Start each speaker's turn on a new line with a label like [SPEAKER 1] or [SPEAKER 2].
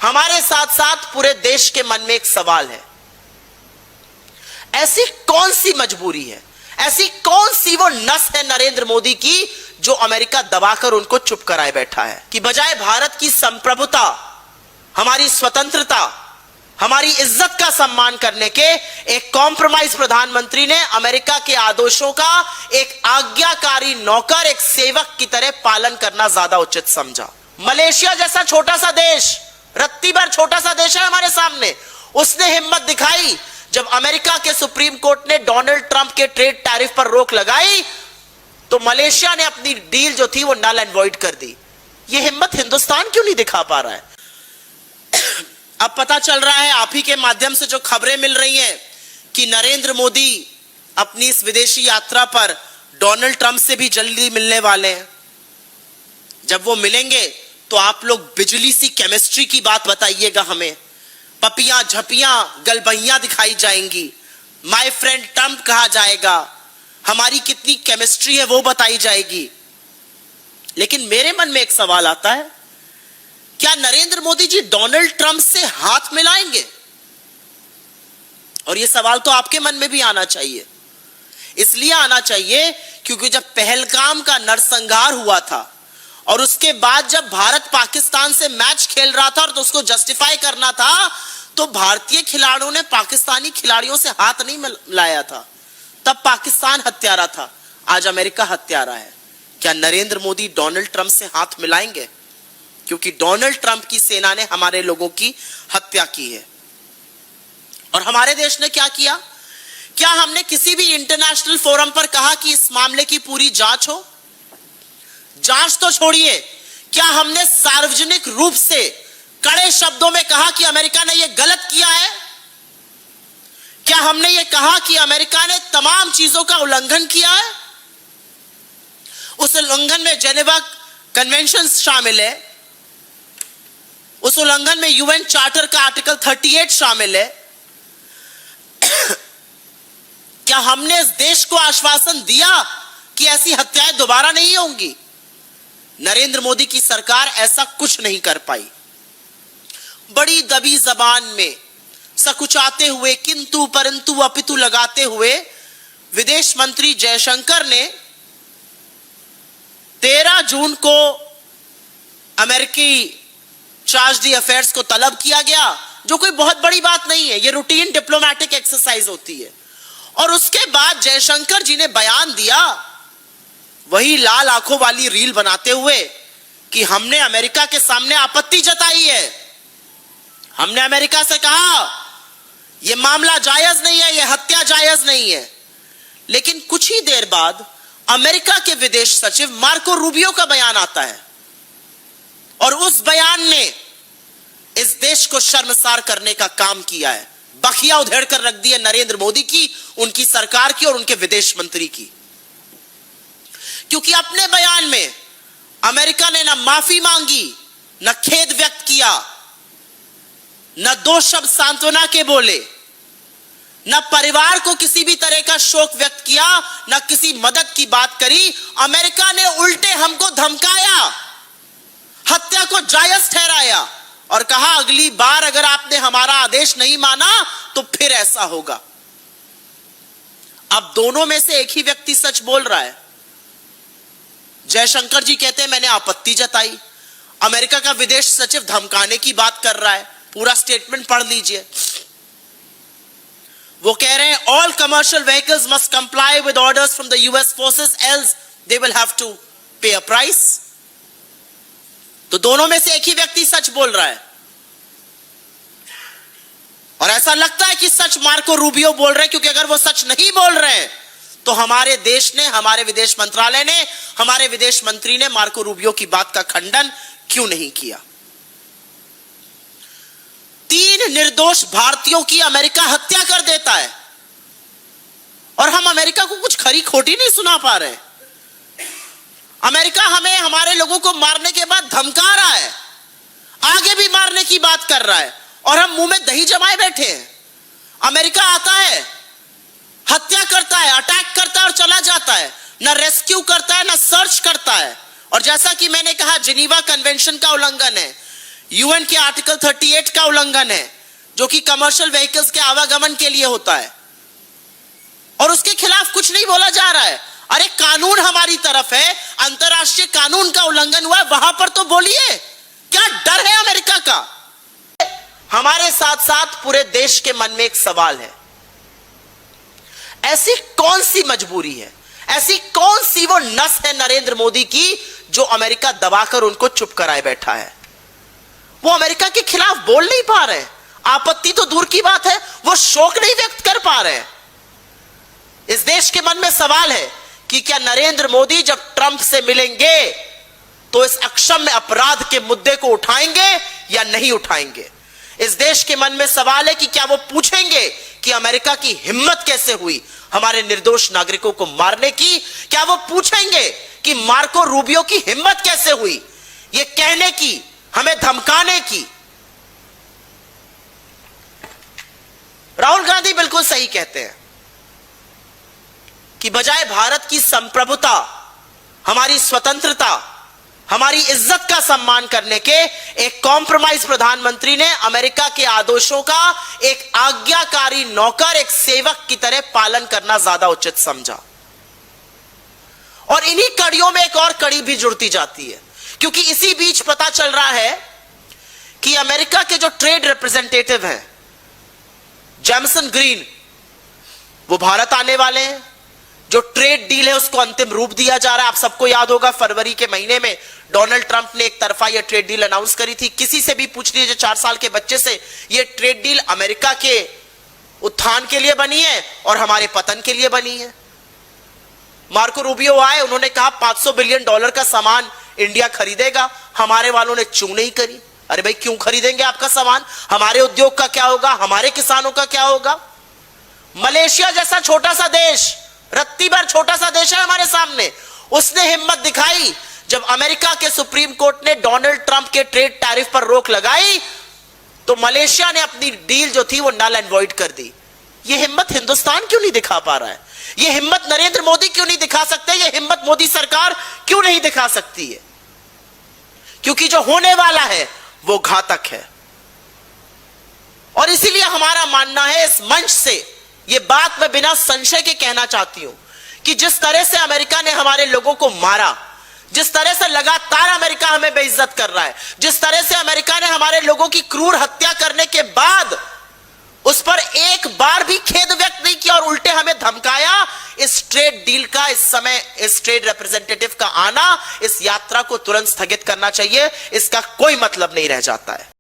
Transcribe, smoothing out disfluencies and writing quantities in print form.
[SPEAKER 1] हमारे साथ साथ पूरे देश के मन में एक सवाल है, ऐसी कौन सी मजबूरी है, ऐसी कौन सी वो नस है नरेंद्र मोदी की जो अमेरिका दबाकर उनको चुप कराए बैठा है कि बजाय भारत की संप्रभुता, हमारी स्वतंत्रता, हमारी इज्जत का सम्मान करने के एक कॉम्प्रोमाइज प्रधानमंत्री ने अमेरिका के आदेशों का एक आज्ञाकारी नौकर, एक सेवक की तरह पालन करना ज्यादा उचित समझा। मलेशिया जैसा छोटा सा देश, रत्ती भर छोटा सा देश है हमारे सामने, उसने हिम्मत दिखाई जब अमेरिका के सुप्रीम कोर्ट ने डोनाल्ड ट्रंप के ट्रेड टैरिफ पर रोक लगाई तो मलेशिया ने अपनी डील जो थी वो नल एंड वॉइड कर दी। ये हिम्मत हिंदुस्तान क्यों नहीं दिखा पा रहा है? अब पता चल रहा है आप ही के माध्यम से जो खबरें मिल रही हैं कि नरेंद्र मोदी अपनी इस विदेशी यात्रा पर डोनाल्ड ट्रंप से भी जल्दी मिलने वाले हैं। जब वो मिलेंगे तो आप लोग बिजली सी केमिस्ट्री की बात बताइएगा हमें, पपियां झपियां गलबहियां दिखाई जाएंगी, माय फ्रेंड ट्रंप कहा जाएगा, हमारी कितनी केमिस्ट्री है वो बताई जाएगी। लेकिन मेरे मन में एक सवाल आता है, क्या नरेंद्र मोदी जी डोनाल्ड ट्रंप से हाथ मिलाएंगे? और यह सवाल तो आपके मन में भी आना चाहिए। इसलिए आना चाहिए क्योंकि जब पहलगाम का नरसंहार हुआ था और उसके बाद जब भारत पाकिस्तान से मैच खेल रहा था और तो उसको जस्टिफाई करना था, तो भारतीय खिलाड़ियों ने पाकिस्तानी खिलाड़ियों से हाथ नहीं मिलाया था। तब पाकिस्तान हत्यारा था, आज अमेरिका हत्यारा है। क्या नरेंद्र मोदी डोनाल्ड ट्रंप से हाथ मिलाएंगे? क्योंकि डोनाल्ड ट्रंप की सेना ने हमारे लोगों की हत्या की है। और हमारे देश ने क्या किया? क्या हमने किसी भी इंटरनेशनल फोरम पर कहा कि इस मामले की पूरी जांच हो? जांच तो छोड़िए, क्या हमने सार्वजनिक रूप से कड़े शब्दों में कहा कि अमेरिका ने यह गलत किया है? क्या हमने यह कहा कि अमेरिका ने तमाम चीजों का उल्लंघन किया है? उस उल्लंघन में जेनेवा कन्वेंशन शामिल है, उस उल्लंघन में यूएन चार्टर का आर्टिकल 38 शामिल है। क्या हमने इस देश को आश्वासन दिया कि ऐसी हत्याएं दोबारा नहीं होंगी? नरेंद्र मोदी की सरकार ऐसा कुछ नहीं कर पाई। बड़ी दबी जबान में सकुचाते हुए, किंतु परंतु अपितु लगाते हुए विदेश मंत्री जयशंकर ने 13 जून को अमेरिकी चार्ज दी अफेयर्स को तलब किया गया, जो कोई बहुत बड़ी बात नहीं है, यह रूटीन डिप्लोमेटिक एक्सरसाइज होती है। और उसके बाद जयशंकर जी ने बयान दिया, वही लाल आंखों वाली रील बनाते हुए कि हमने अमेरिका के सामने आपत्ति जताई है, हमने अमेरिका से कहा यह मामला जायज नहीं है, यह हत्या जायज नहीं है। लेकिन कुछ ही देर बाद अमेरिका के विदेश सचिव मार्को रूबियो का बयान आता है और उस बयान ने इस देश को शर्मसार करने का काम किया है, बखिया उधेड़ कर रख दी है नरेंद्र मोदी की, उनकी सरकार की और उनके विदेश मंत्री की। क्योंकि अपने बयान में अमेरिका ने ना माफी मांगी, न खेद व्यक्त किया, न दो शब्द सांत्वना के बोले, न परिवार को किसी भी तरह का शोक व्यक्त किया, न किसी मदद की बात करी। अमेरिका ने उल्टे हमको धमकाया, हत्या को जायज ठहराया और कहा अगली बार अगर आपने हमारा आदेश नहीं माना तो फिर ऐसा होगा। अब दोनों में से एक ही व्यक्ति सच बोल रहा है। जयशंकर जी कहते हैं मैंने आपत्ति जताई, अमेरिका का विदेश सचिव धमकाने की बात कर रहा है। पूरा स्टेटमेंट पढ़ लीजिए। वो कह रहे हैं all commercial vehicles must comply with orders from the US forces else they will have to pay a price. तो दोनों में से एक ही व्यक्ति सच बोल रहा है और ऐसा लगता है कि सच मार्को रूबियो बोल रहे हैं, क्योंकि अगर वो सच नहीं बोल रहे हैं तो हमारे देश ने, हमारे विदेश मंत्रालय ने, हमारे विदेश मंत्री ने मार्को रूबियो की बात का खंडन क्यों नहीं किया? 3 निर्दोष भारतीयों की अमेरिका हत्या कर देता है और हम अमेरिका को कुछ खरी खोटी नहीं सुना पा रहे। अमेरिका हमें, हमारे लोगों को मारने के बाद धमका रहा है, आगे भी मारने की बात कर रहा है और हम मुंह में दही जमाए बैठे हैं। अमेरिका आता है, हत्या करता है, अटैक करता है और चला जाता है, ना रेस्क्यू करता है, ना सर्च करता है। और जैसा कि मैंने कहा, जिनीवा कन्वेंशन का उल्लंघन है। यूएन के आर्टिकल 38 का उल्लंघन है, जो कि कमर्शियल व्हीकल्स के आवागमन के लिए होता है, और उसके खिलाफ कुछ नहीं बोला जा रहा है। अरे कानून हमारी तरफ है, अंतरराष्ट्रीय कानून का उल्लंघन हुआ है, वहां पर तो बोलिए। क्या डर है अमेरिका का? हमारे साथ साथ पूरे देश के मन में एक सवाल है, ऐसी कौन सी मजबूरी है, ऐसी कौन सी वो नस है नरेंद्र मोदी की जो अमेरिका दबाकर उनको चुप कराए बैठा है? वो अमेरिका के खिलाफ बोल नहीं पा रहे, आपत्ति तो दूर की बात है, वो शोक नहीं व्यक्त कर पा रहे। इस देश के मन में सवाल है कि क्या नरेंद्र मोदी जब ट्रंप से मिलेंगे तो इस अक्षम्य अपराध के मुद्दे को उठाएंगे या नहीं उठाएंगे? इस देश के मन में सवाल है कि क्या वो पूछेंगे कि अमेरिका की हिम्मत कैसे हुई हमारे निर्दोष नागरिकों को मारने की? क्या वो पूछेंगे कि मार्को रूबियो की हिम्मत कैसे हुई ये कहने की, हमें धमकाने की? राहुल गांधी बिल्कुल सही कहते हैं कि बजाय भारत की संप्रभुता, हमारी स्वतंत्रता, हमारी इज्जत का सम्मान करने के, एक कॉम्प्रोमाइज प्रधानमंत्री ने अमेरिका के आदेशों का एक आज्ञाकारी नौकर, एक सेवक की तरह पालन करना ज्यादा उचित समझा। और इन्हीं कड़ियों में एक और कड़ी भी जुड़ती जाती है, क्योंकि इसी बीच पता चल रहा है कि अमेरिका के जो ट्रेड रिप्रेजेंटेटिव हैं जेमसन ग्रीन, वो भारत आने वाले हैं। जो ट्रेड डील है उसको अंतिम रूप दिया जा रहा है। आप सबको याद होगा फरवरी के महीने में डोनाल्ड ट्रंप ने एक तरफा यह ट्रेड डील अनाउंस करी थी। किसी से भी पूछ लीजिए 4 साल के बच्चे से, यह ट्रेड डील अमेरिका के उत्थान के लिए बनी है और हमारे पतन के लिए बनी है। मार्को रूबियो आए, उन्होंने कहा $500 बिलियन का सामान इंडिया खरीदेगा। हमारे वालों ने चूं नहीं करी। अरे भाई क्यों खरीदेंगे आपका सामान? हमारे उद्योग का क्या होगा? हमारे किसानों का क्या होगा? मलेशिया जैसा छोटा सा देश, रत्ती भर छोटा सा देश है हमारे सामने, उसने हिम्मत दिखाई जब अमेरिका के सुप्रीम कोर्ट ने डोनाल्ड ट्रंप के ट्रेड टैरिफ पर रोक लगाई तो मलेशिया ने अपनी डील जो थी वो नल एंड वॉइड कर दी। यह हिम्मत हिंदुस्तान क्यों नहीं दिखा पा रहा है? यह हिम्मत नरेंद्र मोदी क्यों नहीं दिखा सकते? यह हिम्मत मोदी सरकार क्यों नहीं दिखा सकती है? क्योंकि जो होने वाला है वो घातक है। और इसीलिए हमारा मानना है, इस मंच से यह बात मैं बिना संशय के कहना चाहती हूं कि जिस तरह से अमेरिका ने हमारे लोगों को मारा, जिस तरह से लगातार अमेरिका हमें बेइज्जत कर रहा है, जिस तरह से अमेरिका ने हमारे लोगों की क्रूर हत्या करने के बाद उस पर एक बार भी खेद व्यक्त नहीं किया और उल्टे हमें धमकाया, इस ट्रेड डील का इस समय, इस ट्रेड रिप्रेजेंटेटिव का आना, इस यात्रा को तुरंत स्थगित करना चाहिए। इसका कोई मतलब नहीं रह जाता है।